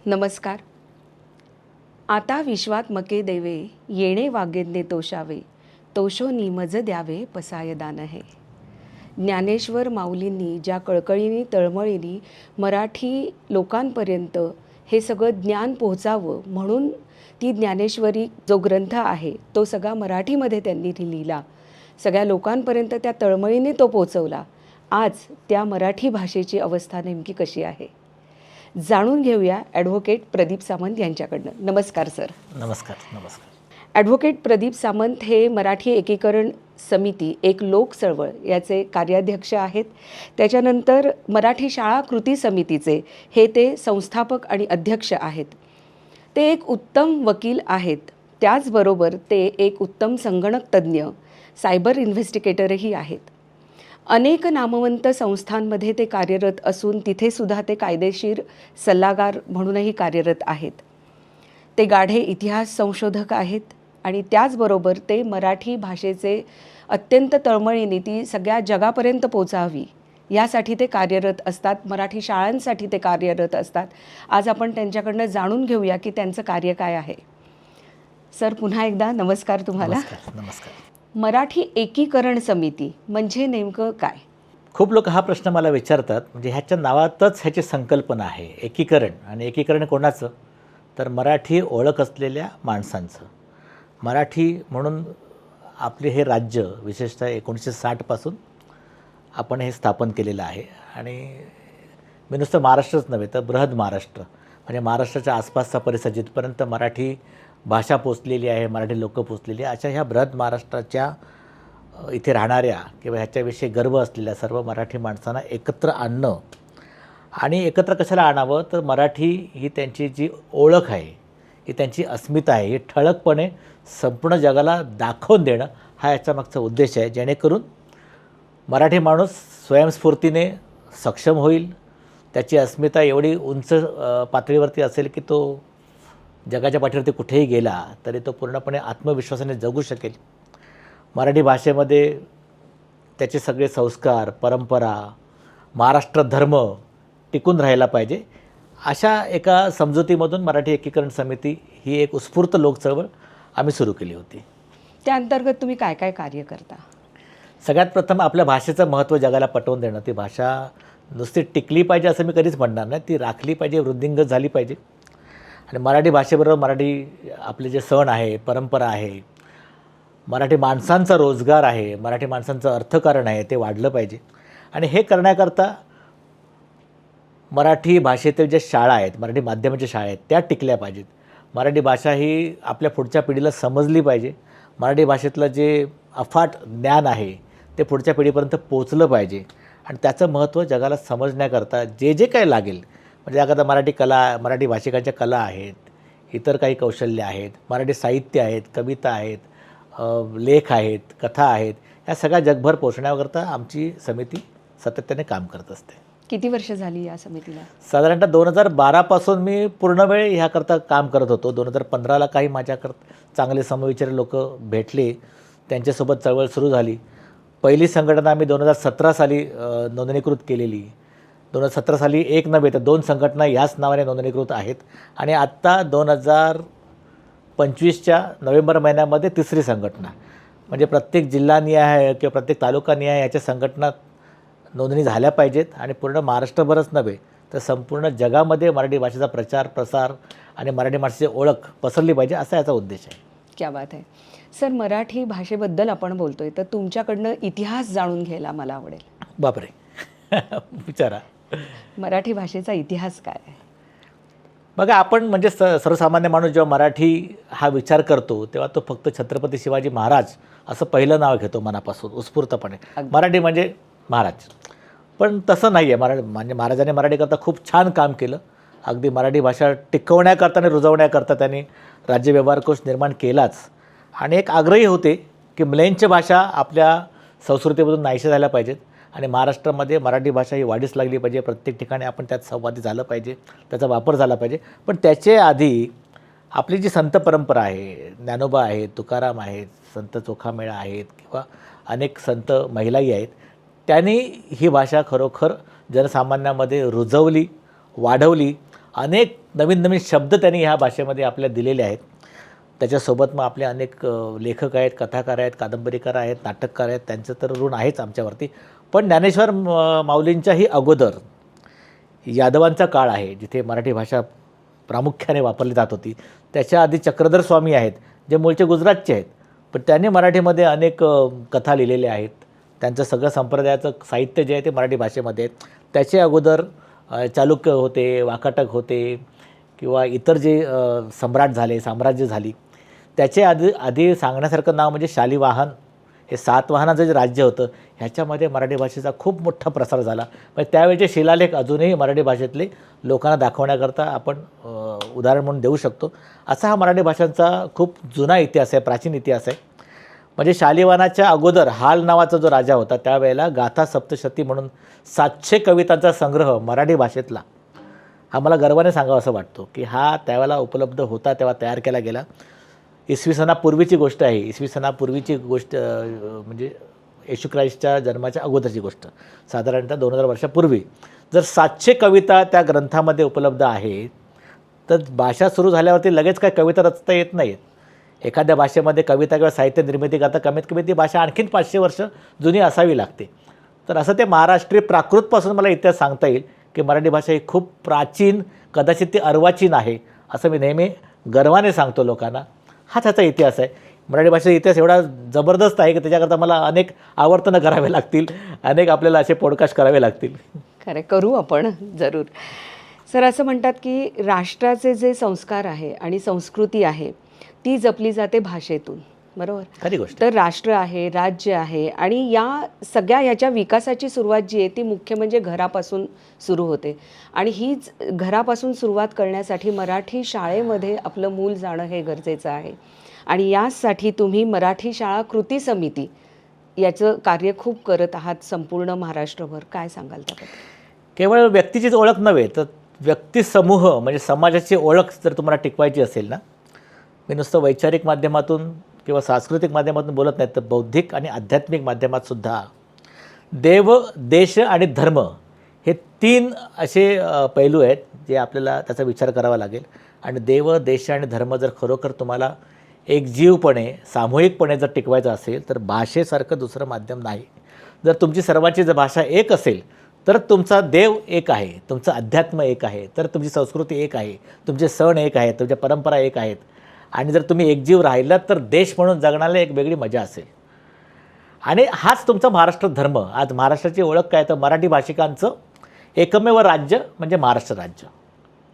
नमस्कार. आता विश्वात मके देवे, येणे वागेदने तोषावे, तोषोनी मज द्यावे पसाय दान हे. ज्ञानेश्वर माऊलींनी ज्या कळकळीने तळमळीने मराठी लोकांपर्यंत हे सगळं ज्ञान पोहोचावं म्हणून ती ज्ञानेश्वरी जो ग्रंथ आहे तो सगळा मराठीमध्ये त्यांनी लिहिला. सगळ्या लोकांपर्यंत त्या तळमळीने तो पोहोचवला. आज त्या मराठी भाषेची अवस्था नेमकी कशी आहे जाणून घेऊया ॲडव्होकेट प्रदीप सामंत यांच्याकडनं. नमस्कार सर. नमस्कार. नमस्कार. ॲडव्होकेट प्रदीप सामंत हे मराठी एकीकरण समिती एक लोक चळवळ याचे कार्याध्यक्ष आहेत. त्याच्यानंतर मराठी शाळा कृती समितीचे हे ते संस्थापक आणि अध्यक्ष आहेत. ते एक उत्तम वकील आहेत. त्याचबरोबर ते एक उत्तम संगणक तज्ज्ञ, सायबर इन्व्हेस्टिगेटरही आहेत. अनेक नामवंत संस्थांमध्ये ते कार्यरत असून तिथेसुद्धा ते कायदेशीर सल्लागार म्हणूनही कार्यरत आहेत. ते गाढे इतिहास संशोधक आहेत आणि त्याचबरोबर ते मराठी भाषेचे अत्यंत तळमळीने ती सगळ्या जगापर्यंत पोचावी यासाठी ते कार्यरत असतात. मराठी शाळांसाठी ते कार्यरत असतात. आज आपण त्यांच्याकडनं जाणून घेऊया की त्यांचं कार्य काय आहे. सर, पुन्हा एकदा नमस्कार तुम्हाला. नमस्कार. मराठी एकीकरण समिती म्हणजे नेमकं काय? खूप लोक हा प्रश्न मला विचारतात. म्हणजे ह्याच्या नावातच ह्याची संकल्पना आहे एकीकरण. आणि एकीकरण कोणाचं? तर मराठी ओळख असलेल्या माणसांचं. मराठी म्हणून आपले हे राज्य विशेषतः 1960पासून आपण हे स्थापन केलेलं आहे. आणि मी नुसतं महाराष्ट्रच नव्हे तर बृहद महाराष्ट्र म्हणजे महाराष्ट्राच्या आसपासचा परिसर जिथपर्यंत मराठी भाषा पोचलेली आहे, मराठी लोकं पोचलेली आहे, अशा ह्या बृहद महाराष्ट्राच्या इथे राहणाऱ्या किंवा ह्याच्याविषयी गर्व असलेल्या सर्व मराठी माणसांना एकत्र आणणं. आणि एकत्र कशाला आणावं तर मराठी ही त्यांची जी ओळख आहे, ही त्यांची अस्मिता आहे, ही ठळकपणे संपूर्ण जगाला दाखवून देणं हा याच्यामागचा उद्देश आहे. जेणेकरून मराठी माणूस स्वयंस्फूर्तीने सक्षम होईल, त्याची अस्मिता एवढी उंच पातळीवरती असेल की तो जगाच्या पाठीवरती कुठेही गेला तरी तो पूर्णपणे आत्मविश्वासाने जगू शकेल. मराठी भाषेमध्ये त्याचे सगळे संस्कार, परंपरा, महाराष्ट्र धर्म टिकून राहायला पाहिजे. अशा एका समजुतीमधून मराठी एकीकरण समिती ही एक उत्स्फूर्त लोक चळवळ आम्ही सुरू केली होती. त्या अंतर्गत तुम्ही काय काय कार्य करता? सगळ्यात प्रथम आपल्या भाषेचं महत्त्व जगाला पटवून देणं. ती भाषा नुसती टिकली पाहिजे असं मी कधीच म्हणणार नाही, ती राखली पाहिजे, वृद्धिंगत झाली पाहिजे. आणि मराठी भाषेबरोबर मराठी आपले जे सण आहे, परंपरा आहे, मराठी माणसांचा रोजगार आहे, मराठी माणसांचं अर्थकारण आहे, ते वाढलं पाहिजे. आणि हे करण्याकरता मराठी भाषेतील ज्या शाळा आहेत, मराठी माध्यमाच्या शाळा आहेत, त्या टिकल्या पाहिजेत. मराठी भाषा ही आपल्या पुढच्या पिढीला समजली पाहिजे. मराठी भाषेतलं जे अफाट ज्ञान आहे ते पुढच्या पिढीपर्यंत पोचलं पाहिजे. आणि त्याचं महत्त्व जगाला समजण्याकरता जे जे काही लागेल, म्हणजे एखादा मराठी कला, मराठी भाषिकांच्या कला आहेत, इतर काही कौशल्य आहेत, मराठी साहित्य आहेत, कविता आहेत, लेख आहेत, कथा आहेत, ह्या सगळ्या जगभर पोचण्याकरता आमची समिती सातत्याने काम करत असते. किती वर्ष झाली या समितीला? साधारणतः 2012पासून मी पूर्णवेळ ह्याकरता काम करत होतो. 2015ला काही माझ्याकरता चांगले समविचारी लोक भेटले, त्यांच्यासोबत चळवळ सुरू झाली. पहिली संघटना आम्ही 2017 साली नोंदणीकृत केलेली. 2017 साली एक नव्हे तर 2 संघटना याच नावाने नोंदणीकृत आहेत. आणि आत्ता 2025च्या नोव्हेंबर महिन्यामध्ये 3री संघटना, म्हणजे प्रत्येक जिल्हानिहाय किंवा प्रत्येक तालुकानिहाय याच्या संघटना नोंदणी झाल्या पाहिजेत. आणि पूर्ण महाराष्ट्रभरच नव्हे तर संपूर्ण जगामध्ये मराठी भाषेचा प्रचार प्रसार आणि मराठी भाषेची ओळख पसरली पाहिजे, असा याचा उद्देश आहे. क्या बात आहे. सर, मराठी भाषेबद्दल आपण बोलतोय तर तुमच्याकडनं इतिहास जाणून घ्यायला मला आवडेल. बापरे, विचारा. मराठी भाषेचा इतिहास काय आहे? बघा, आपण म्हणजे सर्वसामान्य माणूस जेव्हा मराठी हा विचार करतो तेव्हा तो फक्त छत्रपती शिवाजी महाराज असं पहिलं नाव घेतो मनापासून उत्स्फूर्तपणे. मराठी म्हणजे महाराज. पण तसं नाही आहे. म्हणजे महाराजांनी मराठीकरता खूप छान काम केलं. अगदी मराठी भाषा टिकवण्याकरता आणि रुजवण्याकरता त्यांनी राज्य व्यवहार कोश निर्माण केलाच. आणि एक आग्रही होते की म्लेंच भाषा आपल्या संस्कृतीमधून नाहीशा झाल्या पाहिजेत आणि महाराष्ट्रामध्ये मराठी भाषा ही वाढीस लागली पाहिजे. प्रत्येक ठिकाणी आपण त्यात संवादी झालं पाहिजे, त्याचा वापर झाला पाहिजे. पण त्याच्या आधी आपली जी संत परंपरा आहे, ज्ञानोबा आहेत, तुकाराम आहेत, संत चोखामेळा आहेत किंवा अनेक संत महिलाही आहेत, त्यांनी ही भाषा खरोखर जनसामान्यामध्ये रुजवली, वाढवली, अनेक नवीन नवीन शब्द त्यांनी ह्या भाषेमध्ये आपल्या दिलेले आहेत. त्याच्यासोबत मग आपले अनेक लेखक आहेत, कथाकार आहेत, कादंबरीकार आहेत, नाटककार आहेत, त्यांचं तर ऋण आहेच आमच्यावरती. पण ज्ञानेश्वर माऊलींच्याही अगोदर यादवांचा काळ आहे, जिथे मराठी भाषा प्रामुख्याने वापरली जात होती. त्याच्या आधी चक्रधर स्वामी आहेत, जे मूळचे गुजरातचे आहेत, पण त्यांनी मराठीमध्ये अनेक कथा लिहिलेल्या आहेत. त्यांचं सगळं संप्रदायाचं साहित्य जे आहे ते मराठी भाषेमध्ये आहे. त्याच्या अगोदर चालुक्य होते, वाकाटक होते किंवा इतर जे सम्राट झाले, साम्राज्य झाली. त्याचे आधी सांगण्यासारखं नाव म्हणजे शालिवाहन. हे सातवाहनाचं जे राज्य होतं ह्याच्यामध्ये मराठी भाषेचा खूप मोठा प्रसार झाला. म्हणजे त्यावेळेचे शिलालेख अजूनही मराठी भाषेतले लोकांना दाखवण्याकरता आपण उदाहरण म्हणून देऊ शकतो. असा हा मराठी भाषांचा खूप जुना इतिहास आहे, प्राचीन इतिहास आहे. म्हणजे शालिवाहनाच्या अगोदर हाल नावाचा जो राजा होता त्यावेळेला गाथा सप्तशती म्हणून 700 कवितांचा संग्रह मराठी भाषेतला, हा मला गर्वाने सांगावा असं वाटतो की हा त्यावेळेला उपलब्ध होता, तेव्हा तयार केला गेला. इसवी सणापूर्वीची गोष्ट आहे. इसवी सणापूर्वीची गोष्ट म्हणजे येशू ख्राईस्टच्या जन्माच्या अगोदरची गोष्ट, साधारणतः 2000 वर्षापूर्वी. जर 700 कविता त्या ग्रंथामध्ये उपलब्ध आहेत, तर भाषा सुरू झाल्यावरती लगेच काय कविता रचता येत नाहीत. एखाद्या भाषेमध्ये कविता किंवा साहित्य निर्मिती करता कमीत कमी ती भाषा आणखीन 500 वर्ष जुनी असावी लागते. तर असं ते महाराष्ट्रीय प्राकृतपासून मला इतिहास सांगता येईल की मराठी भाषा ही खूप प्राचीन, कदाचित ती अर्वाचीन आहे, असं मी नेहमी गर्वाने सांगतो लोकांना. हाच ह्याचा इतिहास आहे. मराठी भाषेचा इतिहास एवढा जबरदस्त आहे की त्याच्याकरता मला अनेक आवर्तनं करावे लागतील, अनेक आपल्याला असे पॉडकास्ट करावे लागतील. खरं करू आपण जरूर. सर, असं म्हणतात की राष्ट्राचे जे संस्कार आहे आणि संस्कृती आहे ती जपली जाते भाषेतून, बरोबर? खरी गोष्ट. तर राष्ट्र आहे, राज्य आहे आणि या सगळ्या ह्याच्या विकासाची सुरुवात जी आहे ती मुख्य म्हणजे घरापासून सुरू होते. आणि हीच घरापासून सुरुवात करण्यासाठी मराठी शाळेमध्ये आपलं मूल जाणं हे गरजेचं आहे. आणि यासाठी तुम्ही मराठी शाळा कृती समिती याचं कार्य खूप करत आहात संपूर्ण महाराष्ट्रभर. काय सांगाल त्याबद्दल? केवळ व्यक्तीचीच ओळख नव्हे, तर व्यक्तिसमूह म्हणजे समाजाची ओळख जर तुम्हाला टिकवायची असेल ना, मी नुसतं वैचारिक माध्यमातून किंवा सांस्कृतिक माध्यमातून बोलत नाही, तर बौद्धिक आणि आध्यात्मिक माध्यमातसुद्धा देव, देश आणि धर्म हे 3 असे पैलू आहेत जे आपल्याला त्याचा विचार करावा लागेल. आणि देव, देश आणि धर्म जर खरोखर तुम्हाला एकजीवपणे, सामूहिकपणे जर टिकवायचं असेल तर भाषेसारखं दुसरं माध्यम नाही. जर तुमची सर्वांची जर भाषा एक असेल तर तुमचा देव एक आहे, तुमचं अध्यात्म एक आहे, तर तुमची संस्कृती एक आहे, तुमचे सण एक आहेत, तुमच्या परंपरा एक आहेत. आणि जर तुम्ही एकजीव राहिलात तर देश म्हणून जगण्याला एक वेगळी मजा असेल. आणि हाच तुमचा महाराष्ट्र धर्म. आज महाराष्ट्राची ओळख काय, तर मराठी भाषिकांचं एकमेव राज्य म्हणजे महाराष्ट्र राज्य.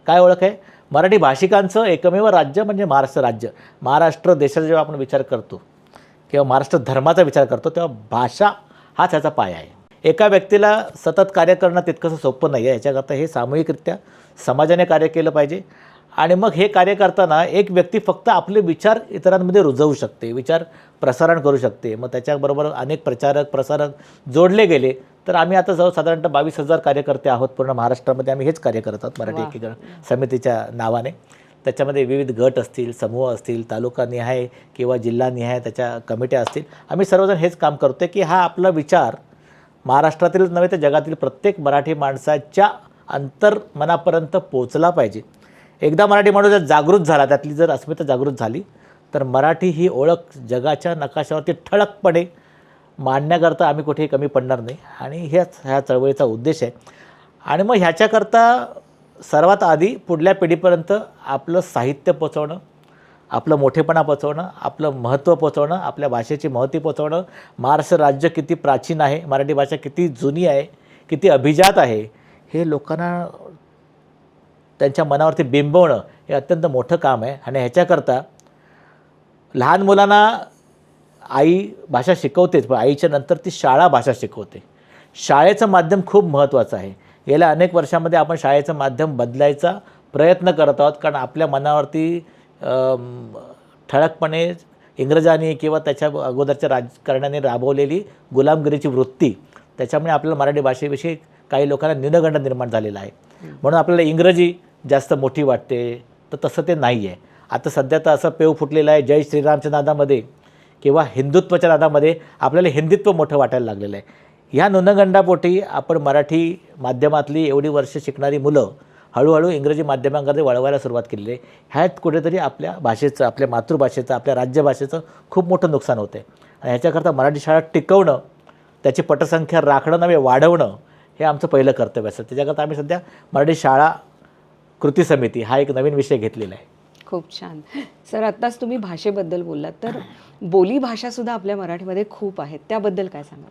काय ओळख आहे? मराठी भाषिकांचं एकमेव राज्य म्हणजे महाराष्ट्र राज्य. महाराष्ट्र देशाचा जेव्हा आपण विचार करतो किंवा महाराष्ट्र धर्माचा विचार करतो तेव्हा भाषा हाच ह्याचा पाया आहे. एका व्यक्तीला सतत कार्य करणं तितकंसं सोपं नाही आहे. याच्याकरता हे सामूहिकरित्या समाजाने कार्य केलं पाहिजे. आणि मग हे कार्य करताना एक व्यक्ती फक्त आपले विचार इतरांमध्ये रुजवू शकते, विचार प्रसारण करू शकते. मग त्याच्याबरोबर अनेक प्रचारक, प्रसारक जोडले गेले तर आम्ही आता जवळ साधारणतः 22,000 कार्यकर्ते आहोत पूर्ण महाराष्ट्रामध्ये. आम्ही हेच कार्य करत आहोत मराठी एकीकरण समितीच्या नावाने. त्याच्यामध्ये विविध गट असतील, समूह असतील, तालुकानिहाय किंवा जिल्हानिहाय त्याच्या कमिट्या असतील. आम्ही सर्वजण हेच काम करतो की हा आपला विचार महाराष्ट्रातीलच नव्हे तर जगातील प्रत्येक मराठी माणसाच्या अंतर्मनापर्यंत पोचला पाहिजे. एकदा मराठी माणूस जर जागृत झाला, त्यातली जर अस्मिता जागृत झाली तर मराठी ही ओळख जगाच्या नकाशावरती ठळकपणे मांडण्याकरता आम्ही कुठेही कमी पडणार नाही. आणि ह्या चळवळीचा उद्देश आहे. आणि मग ह्याच्याकरता सर्वात आधी पुढल्या पिढीपर्यंत आपलं साहित्य पोचवणं, आपलं मोठेपणा पोचवणं, आपलं महत्त्व पोचवणं, आपल्या भाषेची महती पोचवणं, महाराष्ट्र राज्य किती प्राचीन आहे, मराठी भाषा किती जुनी आहे, किती अभिजात आहे, हे लोकांना त्यांच्या मनावरती बिंबवणं हे अत्यंत मोठं काम आहे. आणि ह्याच्याकरता लहान मुलांना आई भाषा शिकवतेच, पण आईच्या नंतर ती शाळा भाषा शिकवते. शाळेचं माध्यम खूप महत्त्वाचं आहे. गेल्या अनेक वर्षामध्ये आपण शाळेचं माध्यम बदलायचा प्रयत्न करत आहोत, कारण आपल्या मनावरती ठळकपणे इंग्रजांनी किंवा त्याच्या अगोदरच्या राजकारण्याने राबवलेली गुलामगिरीची वृत्ती, त्याच्यामुळे आपल्याला मराठी भाषेविषयी काही लोकांना न्यूनगंड निर्माण झालेला आहे. म्हणून आपल्याला इंग्रजी जास्त मोठी वाटते, तर तसं ते नाही आहे. आता सध्या तर असं पेव फुटलेलं आहे जय श्रीरामच्या नादामध्ये किंवा हिंदुत्वाच्या नादामध्ये आपल्याला हिंदुत्व मोठं वाटायला लागलेलं आहे. ह्या न्यूनगंडापोटी आपण मराठी माध्यमातली एवढी वर्ष शिकणारी मुलं हळूहळू इंग्रजी माध्यमांकडे वळवायला सुरुवात केलेली आहे. ह्यात कुठेतरी आपल्या भाषेचं, आपल्या मातृभाषेचं, आपल्या राज्यभाषेचं खूप मोठं नुकसान होतं आहे. आणि ह्याच्याकरता मराठी शाळा टिकवणं, त्याची पटसंख्या राखणं नव्हे वाढवणं हे आमचं पहिलं कर्तव्य असतं. त्याच्याकरता आम्ही सध्या मराठी शाळा कृती समिती हा एक नवीन विषय घेतलेला आहे. खूप छान. सर, आत्ताच तुम्ही भाषेबद्दल बोललात, तर बोलीभाषासुद्धा आपल्या मराठीमध्ये खूप आहेत, त्याबद्दल काय सांगा?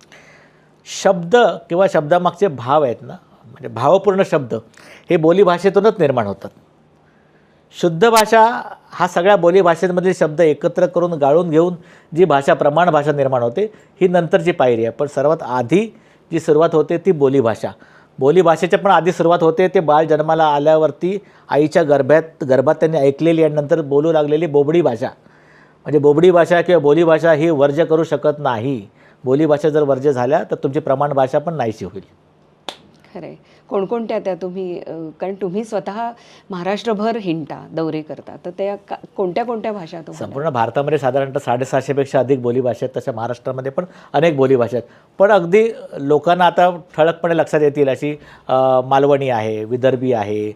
शब्द किंवा शब्दामागचे भाव आहेत ना, म्हणजे भावपूर्ण शब्द हे बोलीभाषेतूनच निर्माण होतात. शुद्ध भाषा हा सगळ्या बोलीभाषेमधील शब्द एकत्र करून गाळून घेऊन जी भाषा प्रमाण भाषा निर्माण होते ही नंतरची पायरी आहे. पण सर्वात आधी जी सुरुवात होते ती बोलीभाषा. बोलीभाषेच्या पण आधी सुरुवात होते ते बाळ जन्माला आल्यावरती आईच्या गर्भात त्यांनी ऐकलेली आणि नंतर बोलू लागलेली बोबडी भाषा. म्हणजे बोबडी भाषा किंवा बोलीभाषा ही वर्ज्य करू शकत नाही. बोलीभाषा जर वर्ज्य झाल्या तर तुमची प्रमाण भाषा पण नाहीशी होईल. खरं आहे. कोणकोणत्या त्या तुम्ही, कारण तुम्ही स्वतः महाराष्ट्रभर हिंडता, दौरे करता, तर त्या कोणत्या कोणत्या भाषा तुम्हाला? संपूर्ण भारतामध्ये साधारणतः 750पेक्षा अधिक बोलीभाषा आहेत. तशा महाराष्ट्रामध्ये पण अनेक बोलीभाषा आहेत. पण अगदी लोकांना आता ठळकपणे लक्षात येतील अशी मालवणी आहे, विदर्भी आहे,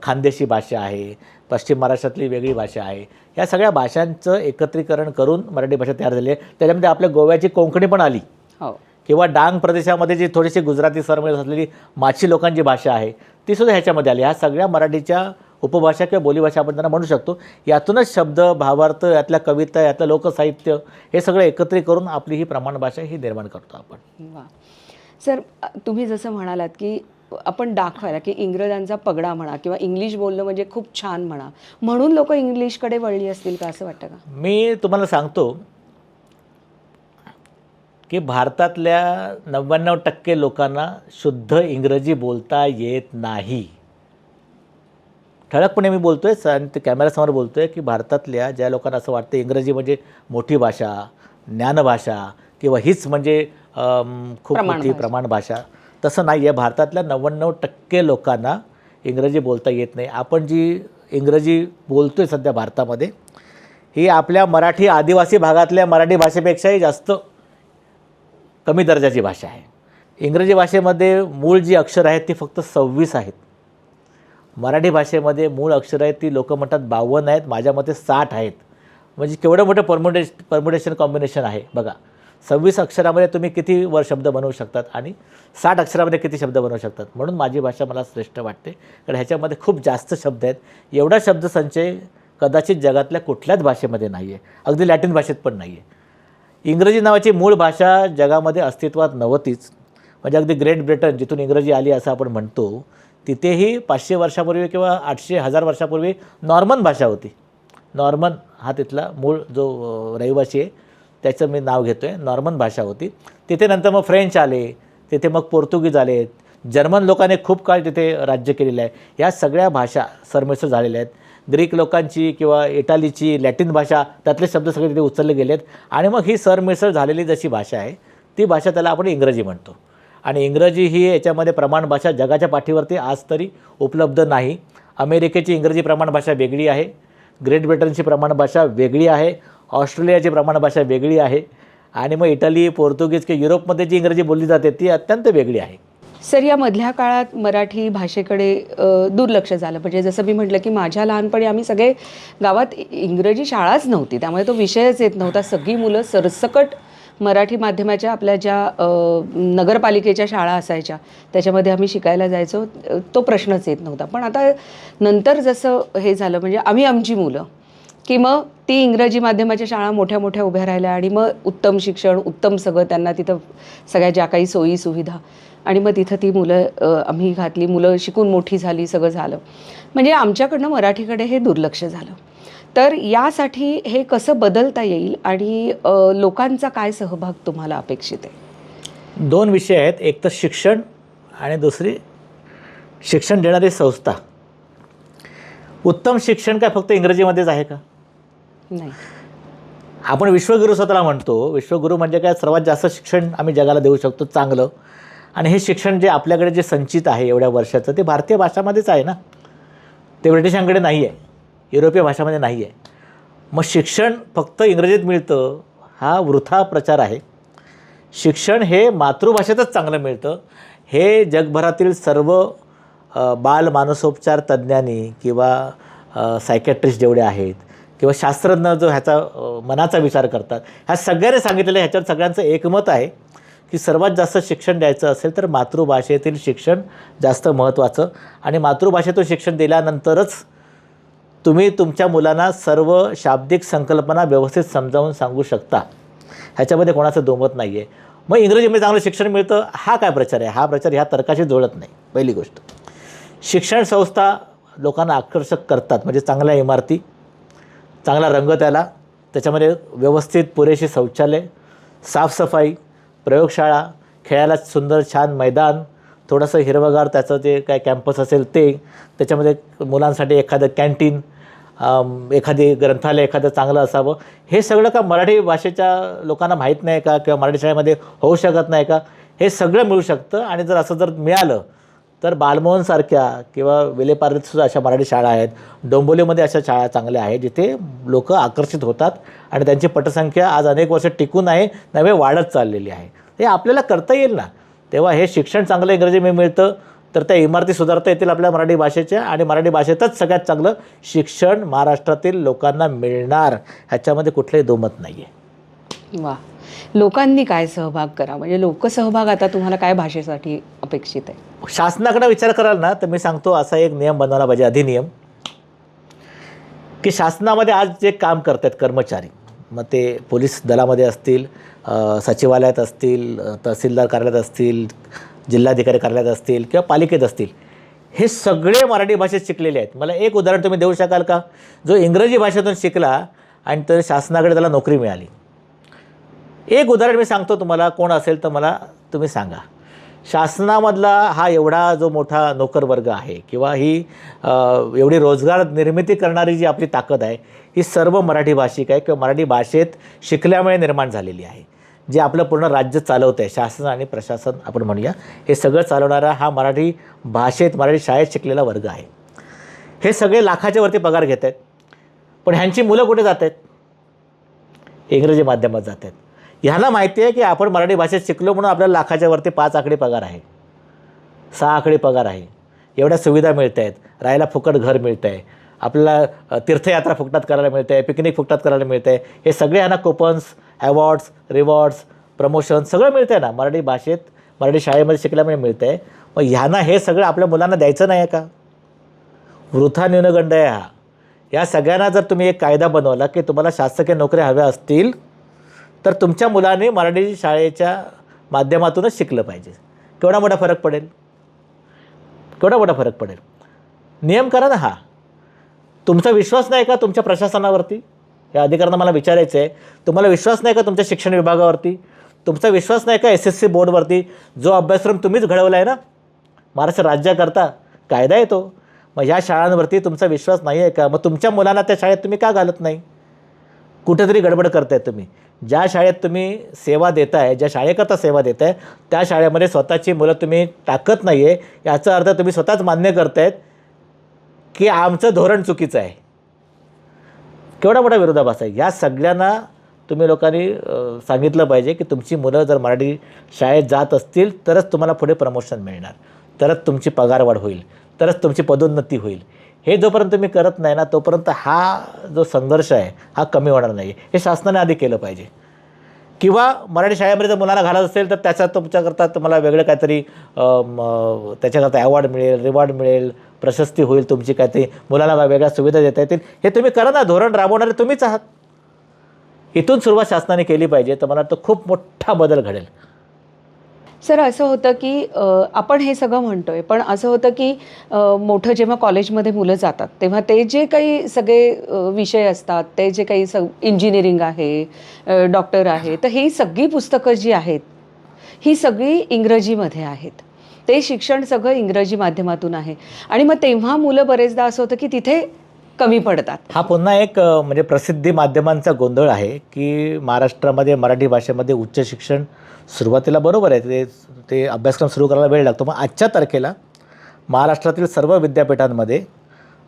खानदेशी भाषा आहे, पश्चिम महाराष्ट्रातली वेगळी भाषा आहे. या सगळ्या भाषांचं एकत्रीकरण करून मराठी भाषा तयार झाली आहे. त्याच्यामध्ये आपल्या गोव्याची कोंकणी पण आली. हो. किंवा डांग प्रदेशामध्ये जी थोडीशी गुजराती सरमिळ असलेली माची लोकांची भाषा आहे तीसुद्धा ह्याच्यामध्ये आली. ह्या सगळ्या मराठीच्या उपभाषा किंवा बोलीभाषा आपण त्यांना म्हणू शकतो. यातूनच शब्द, भावार्थ, यातल्या कविता, यातलं लोकसाहित्य हे सगळं एकत्रित करून आपली ही प्रमाण भाषा ही निर्माण करतो आपण. वा. सर, तुम्ही जसं म्हणालात की आपण दाखवायला की इंग्रजांचा पगडा म्हणा किंवा इंग्लिश बोलणं म्हणजे खूप छान म्हणा, म्हणून लोक इंग्लिशकडे वळली असतील का, असं वाटतं का? मी तुम्हाला सांगतो की भारतातल्या 99% लोकांना शुद्ध इंग्रजी बोलता येत नाही. ठळकपणे मी बोलतो आहे आणि ते कॅमेऱ्यासमोर बोलतो आहे की भारतातल्या ज्या लोकांना असं वाटतं इंग्रजी म्हणजे मोठी भाषा, ज्ञानभाषा किंवा हीच म्हणजे खूप मोठी प्रमाण भाषा, तसं नाही आहे. भारतातल्या 99% लोकांना इंग्रजी बोलता येत नाही. आपण जी इंग्रजी बोलतो आहे सध्या भारतामध्ये ही आपल्या मराठी आदिवासी भागातल्या मराठी भाषेपेक्षाही जास्त कमी दर्जाची भाषा आहे. इंग्रजी भाषेमध्ये मूळ जी अक्षर आहेत ती फक्त 26 आहेत. मराठी भाषेमध्ये मूळ अक्षर आहेत ती लोक म्हणतात 52 आहेत, माझ्या मते 60 आहेत. म्हणजे केवढं मोठं परम्युटेशन कॉम्बिनेशन आहे बघा. 26 अक्षरामध्ये तुम्ही किती शब्द बनवू शकतात आणि 60 अक्षरामध्ये किती शब्द बनवू शकतात. म्हणून माझी भाषा मला श्रेष्ठ वाटते, कारण ह्याच्यामध्ये खूप जास्त शब्द आहेत. एवढा शब्दसंचय कदाचित जगातल्या कुठल्याच भाषेमध्ये नाही आहे, अगदी लॅटिन भाषेत पण नाही आहे. इंग्रजी नावाची मूळ भाषा जगामध्ये अस्तित्वात नव्हतीच. म्हणजे अगदी ग्रेट ब्रिटन जिथून इंग्रजी आली असं आपण म्हणतो, तिथेही 500 वर्षापूर्वी किंवा 800-1000 वर्षापूर्वी नॉर्मन भाषा होती. नॉर्मन हा तिथला मूळ जो रहिवासी आहे त्याचं मी नाव घेतो आहे, नॉर्मन भाषा होती. तिथे नंतर मग फ्रेंच आले, तिथे मग पोर्तुगीज आले, जर्मन लोकांनी खूप काळ तिथे राज्य केलेलं आहे. या सगळ्या भाषा सरमिसळ झालेल्या आहेत. ग्रीक लोकांची किंवा इटालीची, लॅटिन भाषा, त्यातले शब्द सगळे तिथे उचलले गेलेत आणि मग ही सरमिसळ झालेली जशी भाषा आहे ती भाषा त्याला आपण इंग्रजी म्हणतो. आणि इंग्रजी ही याच्यामध्ये प्रमाण भाषा जगाच्या पाठीवरती आज तरी उपलब्ध नाही. अमेरिकेची इंग्रजी प्रमाण भाषा वेगळी आहे, ग्रेट ब्रिटनची प्रमाण भाषा वेगळी आहे, ऑस्ट्रेलियाची प्रमाण भाषा वेगळी आहे आणि मग इटली, पोर्तुगीज किंवा युरोपमध्ये जी इंग्रजी बोलली जाते ती अत्यंत वेगळी आहे. सर, या मधल्या काळात मराठी भाषेकडे दुर्लक्ष झालं. म्हणजे जसं मी म्हटलं की माझ्या लहानपणी आम्ही सगळे गावात इंग्रजी शाळाच नव्हती, त्यामुळे तो विषयच येत नव्हता. सगळी मुलं सरसकट मराठी माध्यमाच्या आपल्या ज्या नगरपालिकेच्या शाळा असायच्या त्याच्यामध्ये आम्ही शिकायला जायचो, तो प्रश्नच येत नव्हता. पण आता नंतर जसं हे झालं, म्हणजे आमची मुलं की मग ती इंग्रजी माध्यमाच्या शाळा मोठ्या मोठ्या उभ्या राहिल्या आणि मग उत्तम शिक्षण, उत्तम सगळं त्यांना तिथं, सगळ्या ज्या काही सोयी सुविधा, आणि मग तिथं ती मुलं आम्ही घातली. मुलं शिकून मोठी झाली, सगळं झालं. म्हणजे आमच्याकडनं मराठीकडे हे दुर्लक्ष झालं. तर यासाठी हे कसं बदलता येईल आणि लोकांचा काय सहभाग तुम्हाला अपेक्षित आहे? 2 विषय आहेत, एक तर शिक्षण आणि दुसरी शिक्षण देणारी संस्था. उत्तम शिक्षण काय फक्त इंग्रजीमध्येच आहे का? नाही. आपण विश्वगुरू स्वतःला म्हणतो. विश्वगुरू म्हणजे काय, सर्वात जास्त शिक्षण आम्ही जगाला देऊ शकतो चांगलं. आणि हे शिक्षण जे आपल्याकडे जे संचित आहे एवढ्या वर्षाचं, ते भारतीय भाषामध्येच आहे ना, ते ब्रिटिशांकडे नाही आहे, युरोपीय भाषामध्ये नाही आहे. मग शिक्षण फक्त इंग्रजीत मिळतं हा वृथा प्रचार आहे. शिक्षण हे मातृभाषेतच चांगलं मिळतं हे जगभरातील सर्व बाल मानसोपचार तज्ज्ञांनी किंवा सायकॅट्रिस्ट जेवढे आहेत किंवा शास्त्रज्ञ जो ह्याचा मनाचा विचार करतात, ह्या सगळ्यांनी सांगितलेलं ह्याच्यावर सगळ्यांचं एकमत आहे की सर्वात जास्त शिक्षण द्यायचं असेल तर मातृभाषेतील शिक्षण जास्त महत्त्वाचं, आणि मातृभाषेतून शिक्षण दिल्यानंतरच तुम्ही तुमच्या मुलांना सर्व शाब्दिक संकल्पना व्यवस्थित समजावून सांगू शकता. ह्याच्यामध्ये कोणाचं दोमत नाही आहे. मग इंग्रजीमध्ये चांगलं शिक्षण मिळतं हा काय प्रचार आहे? हा प्रचार ह्या तर्काशी जुळत नाही. पहिली गोष्ट, शिक्षण संस्था लोकांना आकर्षक करतात, म्हणजे चांगल्या इमारती, चांगला रंग त्याच्यामध्ये व्यवस्थित पुरेशी शौचालय, साफसफाई, प्रयोगशाळा, खेळायला सुंदर छान मैदान, थोडंसं हिरवंगार त्याचं जे काय कॅम्पस असेल ते, त्याच्यामध्ये मुलांसाठी एखादं कॅन्टीन, एखादी ग्रंथालय एखादं चांगलं असावं. हे सगळं का मराठी भाषेच्या लोकांना माहीत नाही का, किंवा मराठी शाळेमध्ये होऊ शकत नाही का? हे सगळं मिळू शकतं. आणि जर असं जर मिळालं तर बालमोहनसारख्या किंवा विलेपार्लेतसुद्धा अशा मराठी शाळा आहेत, डोंबिवलीमध्ये अशा शाळा चांगल्या आहेत जिथे लोक आकर्षित होतात आणि त्यांची पटसंख्या आज अनेक वर्ष टिकून आहे, नव्हे वाढत चाललेली आहे. हे आपल्याला करता येईल ना. तेव्हा हे शिक्षण चांगलं इंग्रजीमध्ये मिळतं तर त्या इमारती सुधारता येतील आपल्या मराठी भाषेच्या, आणि मराठी भाषेतच सगळ्यात चांगलं शिक्षण महाराष्ट्रातील लोकांना मिळणार, ह्याच्यामध्ये कुठलंही दोमत नाही आहे. वा, लोकांनी काय सहभाग करा, म्हणजे लोकसहभाग आता तुम्हाला काय भाषेसाठी अपेक्षित आहे? शासनाकडे विचार कराल ना तर मी सांगतो असा एक नियम बनवला पाहिजे, अधिनियम, की शासनामध्ये आज जे काम करतात कर्मचारी, मग ते पोलीस दलामध्ये असतील, सचिवालयात असतील, तहसीलदार कार्यालयात असतील, जिल्हाधिकारी कार्यालयात असतील किंवा पालिकेत असतील, हे सगळे मराठी भाषेत शिकलेले आहेत. मला एक उदाहरण तुम्ही देऊ शकाल का, जो इंग्रजी भाषेतून शिकला आणि तर शासनाकडे त्याला नोकरी मिळाली? एक उदाहरण मी सांगतो तुम्हाला, कोण असेल तर मला तुम्ही सांगा. शासनामधला हा एवढा जो मोठा नोकर वर्ग आहे किंवा ही एवढी रोजगार निर्मिती करणारी जी आपली ताकद आहे, ही सर्व मराठी भाषिक आहे किंवा मराठी भाषेत शिकल्यामुळे निर्माण झालेली आहे. जे आपलं पूर्ण राज्य चालवतं आहे, शासन आणि प्रशासन आपण म्हणूया, हे सगळं चालवणारा हा मराठी भाषेत मराठी शाळेत शिकलेला वर्ग आहे. हे सगळे लाखाच्या वरती पगार घेत आहेत, पण ह्यांची मुलं कुठे जात आहेत? इंग्रजी माध्यमात जात आहेत. ह्याला माहिती आहे की आपण मराठी भाषेत शिकलो म्हणून आपल्याला लाखाच्या वरती 5 आकडे पगार आहे, 6 आकडे पगार आहे, एवढ्या सुविधा मिळत आहेत, राहायला फुकट घर मिळतं आहे, आपल्याला तीर्थयात्रा फुकटात करायला मिळते आहे, पिकनिक फुकटात करायला मिळतं आहे. हे सगळे ह्यांना कुपन्स, ॲवॉर्ड्स, रिवॉर्ड्स, प्रमोशन सगळं मिळतं आहे ना, मराठी भाषेत मराठी शाळेमध्ये शिकल्यामुळे मिळतं आहे. मग ह्यांना हे सगळं आपल्या मुलांना द्यायचं नाही आहे का? वृथा न्यूनगंड आहे हा. या सगळ्यांना जर तुम्ही एक कायदा बनवला की तुम्हाला शासकीय नोकऱ्या हव्या असतील तर तुमच्या मुलाने मराठी शाळेच्या माध्यमातूनच शिकलं पाहिजे. केवढा मोठा फरक पडेल, केवढा मोठा फरक पडेल. नियम करा ना. हा तुमचा विश्वास नाही का तुमच्या प्रशासनावरती? या अधिकाऱ्यांना मला विचारायचं आहे, तुम्हाला विश्वास नाही का तुमच्या शिक्षण विभागावरती? तुमचा विश्वास नाही का SSC बोर्डवरती, जो अभ्यासक्रम तुम्हीच घडवला आहे ना, महाराष्ट्र राज्याकरता कायदा आहे तो. मग ह्या शाळांवरती तुमचा विश्वास नाही आहे का? मग तुमच्या मुलांना त्या शाळेत तुम्ही का घालत नाही? कुठेतरी गडबड करताय तुम्ही. ज्या शाळेत तुम्ही सेवा देताय, ज्या शाळेकरता सेवा देताय, त्या शाळेमध्ये स्वतःची मुलं तुम्ही टाकत नाही आहे, याचा अर्थ तुम्ही स्वतःच मान्य करतायत की आमचं धोरण चुकीचं आहे. केवढा मोठा विरोधाभास आहे. या सगळ्यांना तुम्ही लोकांनी सांगितलं पाहिजे की तुमची मुलं जर मराठी शाळेत जात असतील तरच तुम्हाला पुढे प्रमोशन मिळणार, तरच तुमची पगारवाढ होईल, तरच तुमची पदोन्नती होईल. हे जोपर्यंत तुम्ही करत नाही ना तोपर्यंत हा जो संघर्ष आहे हा कमी होणार नाही. हे शासनाने आधी केलं पाहिजे. किंवा मराठी शाळेमध्ये जर मुलांना घालत असेल तर त्याचा तुमच्याकरता तुम्हाला वेगळं काहीतरी त्याच्याकरता ॲवॉर्ड मिळेल, रिवॉर्ड मिळेल, प्रशस्ती होईल तुमची, काहीतरी मुलांना वेगळ्या सुविधा देता येतील. हे तुम्ही करा ना. धोरण राबवणारे तुम्हीच आहात. इथून सुरुवात शासनाने केली पाहिजे, तर मला वाटतं खूप मोठा बदल घडेल. सर, असं होतं की आपण हे सगळं म्हणतोय, पण असं होतं की मोठं जेव्हा कॉलेजमध्ये मुलं जातात तेव्हा ते जे काही सगळे विषय असतात, ते जे काही इंजिनिअरिंग आहे, डॉक्टर आहे, तर ही सगळी पुस्तकं जी आहेत ही सगळी इंग्रजीमध्ये आहेत. ते शिक्षण सगळं इंग्रजी माध्यमातून आहे. आणि मग तेव्हा मुलं बरेचदा असं होतं की तिथे कमी पडतात. हा पुन्हा एक म्हणजे प्रसिद्धी माध्यमांचा गोंधळ आहे की महाराष्ट्रामध्ये मराठी भाषेमध्ये उच्च शिक्षण सुरुवातीला बरोबर आहे, ते अभ्यासक्रम सुरू करायला वेळ लागतो. मग आजच्या तारखेला महाराष्ट्रातील सर्व विद्यापीठांमध्ये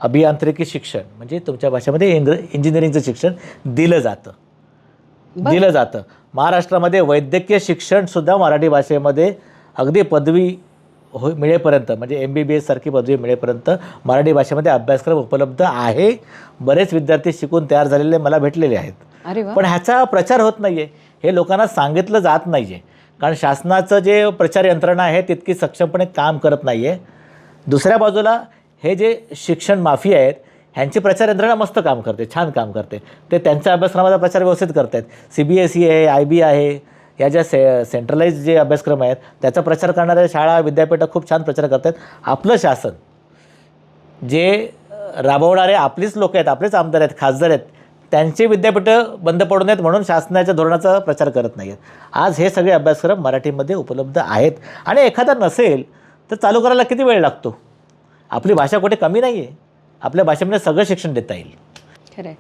अभियांत्रिकी शिक्षण म्हणजे तुमच्या भाषेमध्ये इंजिनिअरिंगचं शिक्षण दिलं जातं. महाराष्ट्रामध्ये वैद्यकीय शिक्षणसुद्धा मराठी भाषेमध्ये अगदी पदवी मिळेपर्यंत म्हणजे MBBS सारखी पदवी मिळेपर्यंत मराठी भाषेमध्ये अभ्यासक्रम उपलब्ध आहे. बरेच विद्यार्थी शिकून तयार झालेले मला भेटलेले आहेत. अरे वा. पण ह्याचा प्रचार होत नाही आहे, हे लोकांना सांगितलं जात नाही आहे. कारण शासनाचं जे प्रचार यंत्रणा आहे तितकी सक्षमपणे काम करत नाही आहे. दुसऱ्या बाजूला हे जे शिक्षण माफिया आहेत ह्यांची प्रचार यंत्रणा मस्त काम करते, छान काम करते. ते त्यांच्या अभ्यासक्रमाचा प्रचार व्यवस्थित करत आहेत. CBSE आहे, IB आहे, या ज्या सेंट्रलाइज जे अभ्यासक्रम आहेत त्याचा प्रचार करणाऱ्या शाळा विद्यापीठं खूप छान प्रचार करत आहेत. आपलं शासन जे राबवणारे आपलीच लोक आहेत, आपलेच आमदार आहेत, खासदार आहेत, त्यांची विद्यापीठं बंद पडू नयेत म्हणून शासनाच्या धोरणाचा प्रचार करत नाही आहेत. आज हे सगळे अभ्यासक्रम मराठीमध्ये उपलब्ध आहेत आणि एखादा नसेल तर चालू करायला किती वेळ लागतो? आपली भाषा कुठे कमी नाही आहे, आपल्या भाषेमध्ये सगळं शिक्षण देता येईल. खरं आहे.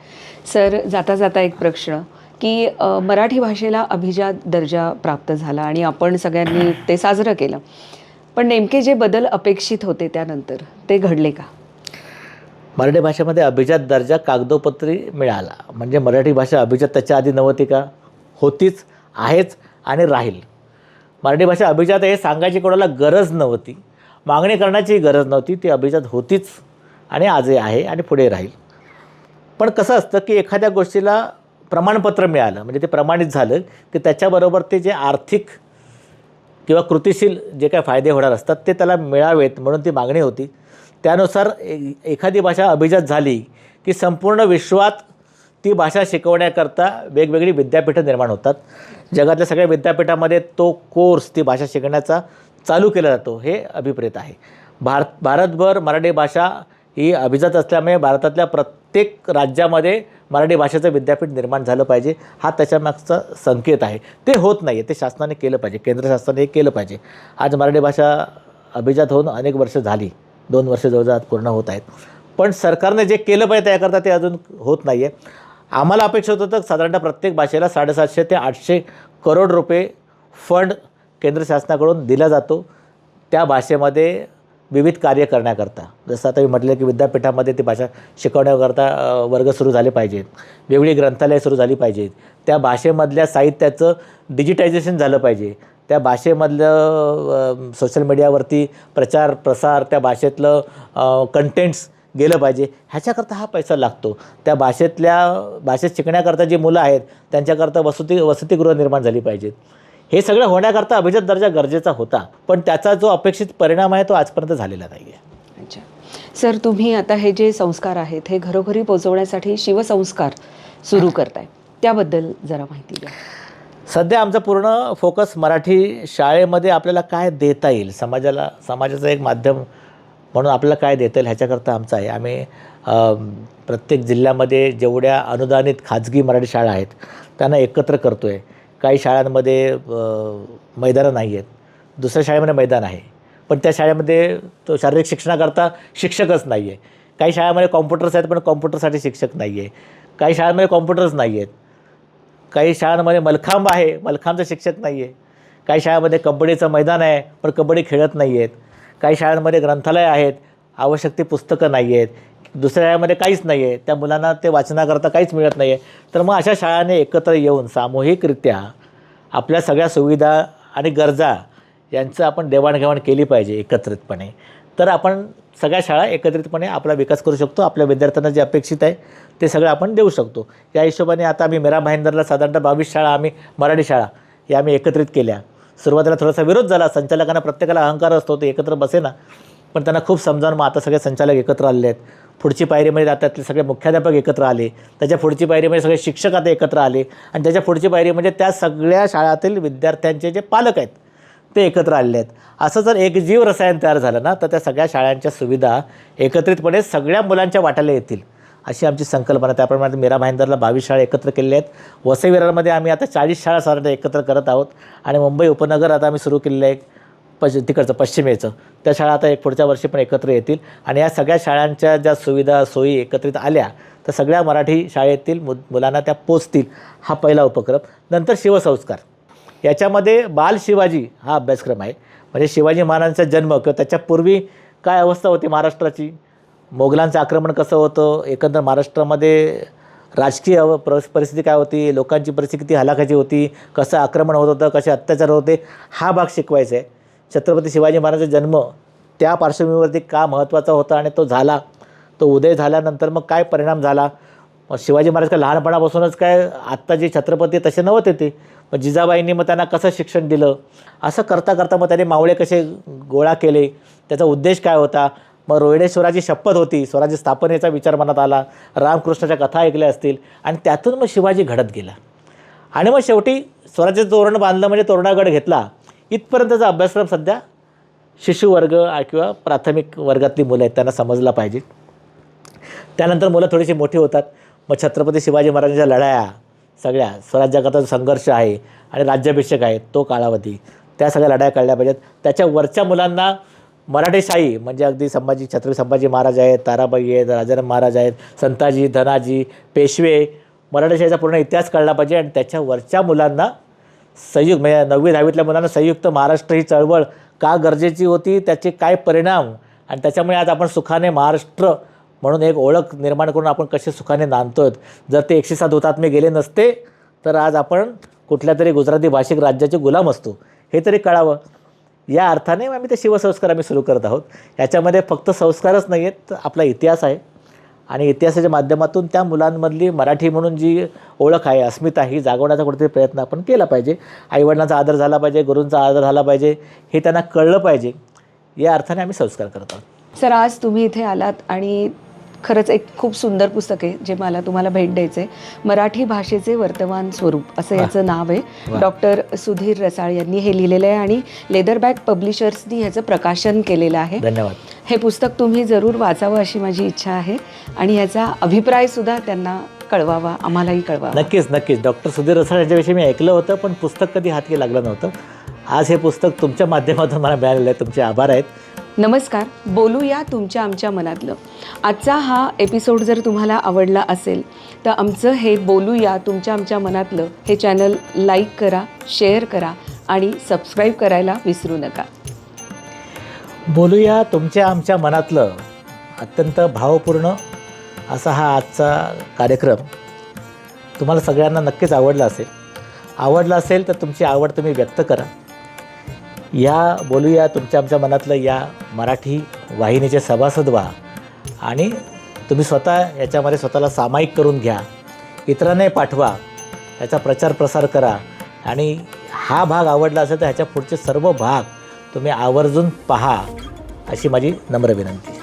सर, जाता जाता एक प्रश्न की मराठी भाषेला अभिजात दर्जा प्राप्त झाला आणि आपण सगळ्यांनी ते साजरं केलं, पण नेमके जे बदल अपेक्षित होते त्यानंतर ते घडले का? मराठी भाषेमध्ये अभिजात दर्जा कागदोपत्री मिळाला म्हणजे मराठी भाषा अभिजात त्याच्या आधी नव्हती का? होतीच, आहेच आणि राहील. मराठी भाषा अभिजात हे सांगायची कोणाला गरज नव्हती, मागणी करण्याची गरज नव्हती. ती अभिजात होतीच आणि आजही आहे आणि पुढे राहील. पण कसं असतं की एखाद्या गोष्टीला प्रमाणपत्र मिळालं म्हणजे ते प्रमाणित झालं की त्याच्याबरोबर ते जे आर्थिक किंवा कृतिशील जे काय फायदे होणार असतात ते त्याला मिळावेत म्हणून ती मागणी होती. त्यानुसार एखादी भाषा अभिजात झाली की संपूर्ण विश्वात ती भाषा शिकवण्याकरता वेगवेगळी विद्यापीठं निर्माण होतात. जगातल्या सगळ्या विद्यापीठामध्ये तो कोर्स, ती भाषा शिकण्याचा चालू केला जातो. हे अभिप्रेत आहे. भारतभर मराठी भाषा ही अभिजात असल्यामुळे भारतातल्या प्रत्येक राज्यामध्ये मराठी भाषेचं विद्यापीठ निर्माण झालं पाहिजे, हा त्याच्यामागचा संकेत आहे. ते होत नाही आहे, ते शासनाने केलं पाहिजे, केंद्र शासनाने हे केलं पाहिजे. आज मराठी भाषा अभिजात होऊन अनेक वर्ष झाली, 2 वर्ष जवळजवळ पूर्ण होत आहेत. पण सरकारने जे केलं पाहिजे त्याकरता ते अजून होत नाही आहे. आम्हाला अपेक्षित होतं साधारणतः प्रत्येक भाषेला 750 ते 800 करोड रुपये फंड केंद्र शासनाकडून दिला जातो त्या भाषेमध्ये विविध कार्य करण्याकरता. जसं आता मी म्हटलं की विद्यापीठामध्ये ती भाषा शिकवण्याकरता वर्ग सुरू झाले पाहिजेत, वेगवेगळी ग्रंथालय सुरू झाली पाहिजेत, त्या भाषेमधल्या साहित्याचं डिजिटायझेशन झालं पाहिजे, त्या भाषेमधलं सोशल मीडियावरती प्रचार प्रसार, त्या भाषेतलं कंटेंट्स गेलं पाहिजे. ह्याच्याकरता हा पैसा लागतो. त्या भाषेत शिकण्याकरता जी मुलं आहेत त्यांच्याकरता वसतिगृह निर्माण झाली पाहिजेत. हे सगळं होण्याकरता अभिजात दर्जा गरजेचा होता, पण त्याचा जो अपेक्षित परिणाम आहे तो आजपर्यंत झालेला नाही आहे. अच्छा सर, तुम्ही आता हे जे संस्कार आहेत हे घरोघरी पोहोचवण्यासाठी शिवसंस्कार सुरू करताय, त्याबद्दल जरा माहिती द्या. सध्या आमचा पूर्ण फोकस मराठी शाळेमध्ये आपल्याला काय देता येईल, समाजाचं एक माध्यम म्हणून आपल्याला काय देता येईल ह्याच्याकरता आमचा आहे. आम्ही प्रत्येक जिल्ह्यामध्ये जेवढ्या अनुदानित खाजगी मराठी शाळा आहेत त्यांना एकत्र करतो आहे. काही शाळांमध्ये मैदानं नाही आहेत, दुसऱ्या शाळेमध्ये मैदान आहे पण त्या शाळेमध्ये तो शारीरिक शिक्षणाकरता शिक्षकच नाही आहे. काही शाळेमध्ये कॉम्प्युटर्स आहेत पण कॉम्प्युटरसाठी शिक्षक नाही आहे. काही शाळांमध्ये कॉम्प्युटर्स नाही आहेत. काही शाळांमध्ये मलखांब आहे, मलखांबचं शिक्षक नाही आहे. काही शाळांमध्ये कबड्डीचं मैदान आहे पण कबड्डी खेळत नाही आहेत. काही शाळांमध्ये ग्रंथालय आहेत, आवश्यक ती पुस्तकं नाही आहेत. दुसऱ्या शाळेमध्ये काहीच नाही आहे, त्या मुलांना ते वाचनाकरता काहीच मिळत नाही आहे. तर मग अशा शाळांनी एकत्र येऊन सामूहिकरित्या आपल्या सगळ्या सुविधा आणि गरजा यांचं आपण देवाणघेवाण केली पाहिजे एकत्रितपणे. तर आपण सगळ्या शाळा एकत्रितपणे आपला विकास करू शकतो. आपल्या विद्यार्थ्यांना जे अपेक्षित आहे ते सगळं आपण देऊ शकतो. या हिशोबाने आता आम्ही मीरा भाईंदरला साधारणतः 22 शाळा आम्ही मराठी शाळा या आम्ही एकत्रित केल्या. सुरुवातीला थोडासा विरोध झाला, संचालकांना प्रत्येकाला अहंकार असतो, ते एकत्र बसेना, पण त्यांना खूप समजावून मग आता सगळे संचालक एकत्र आलेले आहेत. पुढची पायरीमध्ये आता त्यातले सगळे मुख्याध्यापक एकत्र आले, त्याच्या पुढची पायरीमध्ये सगळे शिक्षक आता एकत्र आले आणि त्याच्या पुढची पायरी म्हणजे त्या सगळ्या शाळातील विद्यार्थ्यांचे जे पालक आहेत ते एकत्र आलेले आहेत. असं जर एकजीव रसायन तयार झालं ना तर त्या सगळ्या शाळांच्या सुविधा एकत्रितपणे सगळ्या मुलांच्या वाट्याला येतील अशी आमची संकल्पना. त्याप्रमाणे मीरा भाईंदरला 22 शाळा एकत्र केलेल्या आहेत. वसई विरारमध्ये आम्ही आता 40 शाळा साधारण एकत्र करत आहोत आणि मुंबई उपनगर आता आम्ही सुरू केलेलं आहे तिकडचं पश्चिमेचं, त्या शाळा आता पुढच्या वर्षी पण एकत्र येतील आणि या सगळ्या शाळांच्या ज्या सुविधा सोयी एकत्रित आल्या तर सगळ्या मराठी शाळेतील मुलांना त्या पोचतील. हा पहिला उपक्रम. नंतर शिवसंस्कार, याच्यामध्ये बाल शिवाजी हा अभ्यासक्रम आहे. म्हणजे शिवाजी महाराजांचा जन्म किंवा त्याच्यापूर्वी काय अवस्था होती महाराष्ट्राची, मोगलांचं आक्रमण कसं होतं, एकंदर महाराष्ट्रामध्ये राजकीय परिस्थिती काय होती, लोकांची परिस्थिती किती हलाखीची होती, कसं आक्रमण होत होतं, कसे अत्याचार होते, हा भाग शिकवायचा आहे. छत्रपती शिवाजी महाराजांचा जन्म त्या पार्श्वभूमीवरती का महत्त्वाचा होता आणि तो झाला, तो उदय झाल्यानंतर मग काय परिणाम झाला. मग शिवाजी महाराज काय लहानपणापासूनच काय आत्ता जे छत्रपती तसे नव्हते ते, मग जिजाबाईंनी मग त्यांना कसं शिक्षण दिलं, असं करता करता मग त्यांनी मावळे कसे गोळा केले, त्याचा उद्देश काय होता. मग रोहिणेश्वराची शपथ होती, स्वराज्य स्थापनेचा विचार मनात आला, रामकृष्णाच्या कथा ऐकल्या असतील आणि त्यातून मग शिवाजी घडत गेला. आणि मग शेवटी स्वराज्याचं तोरण बांधलं म्हणजे तोरणागड घेतला. इथपर्यंतचा अभ्यासक्रम सध्या शिशुवर्ग किंवा प्राथमिक वर्गातली मुलं आहेत त्यांना समजला पाहिजे. त्यानंतर मुलं थोडीशी मोठी होतात, मग छत्रपती शिवाजी महाराजांच्या लढाया सगळ्या, स्वराज्याकरता जो संघर्ष आहे आणि राज्याभिषेक आहे तो कालावधी, त्या सगळ्या लढाया कळल्या पाहिजेत. त्याच्या वरच्या मुलांना मराठेशाही म्हणजे अगदी छत्रपती संभाजी महाराज आहेत, ताराबाई आहेत, राजाराम महाराज आहेत, संताजी, धनाजी, पेशवे, मराठेशाहीचा पूर्ण इतिहास कळला पाहिजे. आणि त्याच्या वरच्या मुलांना संयुक्त म्हणजे 9वी 10वीतल्या मुलांना संयुक्त महाराष्ट्र ही चळवळ का गरजेची होती, त्याचे काय परिणाम, आणि त्याच्यामुळे आज आपण सुखाने महाराष्ट्र म्हणून एक ओळख निर्माण करून आपण कसे सुखाने नांदतोय. जर ते 107 हुतात्मे गेले नसते तर आज आपण कुठल्या तरी गुजराती भाषिक राज्याचे गुलाम असतो, हे तरी कळावं. या अर्थाने आम्ही ते शिवसंस्कार आम्ही सुरू करत आहोत. याच्यामध्ये फक्त संस्कारच नाही आहेत, तर आपला इतिहास आहे आणि इतिहासाच्या माध्यमातून त्या मुलांमधली मराठी म्हणून जी ओळख आहे, अस्मिता, ही जागवण्याचा कुठेतरी प्रयत्न आपण केला पाहिजे. आईवडिलांचा आदर झाला पाहिजे, गुरूंचा आदर झाला पाहिजे, हे त्यांना कळलं पाहिजे. या अर्थाने आम्ही संस्कार करत आहोत. सर, आज तुम्ही इथे आलात आणि खरंच एक खूप सुंदर पुस्तक आहे जे मला तुम्हाला भेट द्यायचं आहे. मराठी भाषेचे वर्तमान स्वरूप असं याचं नाव आहे. डॉक्टर सुधीर रसाळ यांनी हे लिहिलेलं आहे आणि लेदरबॅक पब्लिशर्सनी ह्याचं प्रकाशन केलेलं आहे. धन्यवाद. हे पुस्तक तुम्ही जरूर वाचावं अशी माझी इच्छा आहे आणि याचा अभिप्रायसुद्धा त्यांना कळवावा, आम्हालाही कळवावा. नक्कीच नक्कीच. डॉक्टर सुधीर रसाळ यांच्याविषयी मी ऐकलं होतं, पण पुस्तक कधी हाती लागलं नव्हतं. आज हे पुस्तक तुमच्या माध्यमातून मला मिळालेलं आहे. तुमचे आभार आहेत. नमस्कार. बोलूया तुमच्या आमच्या मनातलं. आजचा हा एपिसोड जर तुम्हाला आवडला असेल तर आमचं हे बोलूया तुमच्या आमच्या मनातलं हे चॅनल लाईक करा, शेअर करा आणि सबस्क्राईब करायला विसरू नका. बोलूया तुमच्या आमच्या मनातलं अत्यंत भावपूर्ण असा हा आजचा कार्यक्रम तुम्हाला सगळ्यांना नक्कीच आवडला असेल तर तुमची आवड तुम्ही व्यक्त करा. या बोलूया तुमच्या आमच्या मनातलं या मराठी वाहिनीचे सभासद व्हा आणि तुम्ही स्वतः याच्यामध्ये स्वतःला सामायिक करून घ्या, इतरांनाही पाठवा, याचा प्रचार प्रसार करा. आणि हा भाग आवडला असेल तर ह्याच्या पुढचे सर्व भाग तुम्ही आवर्जून पहा, अशी माझी नम्र विनंती.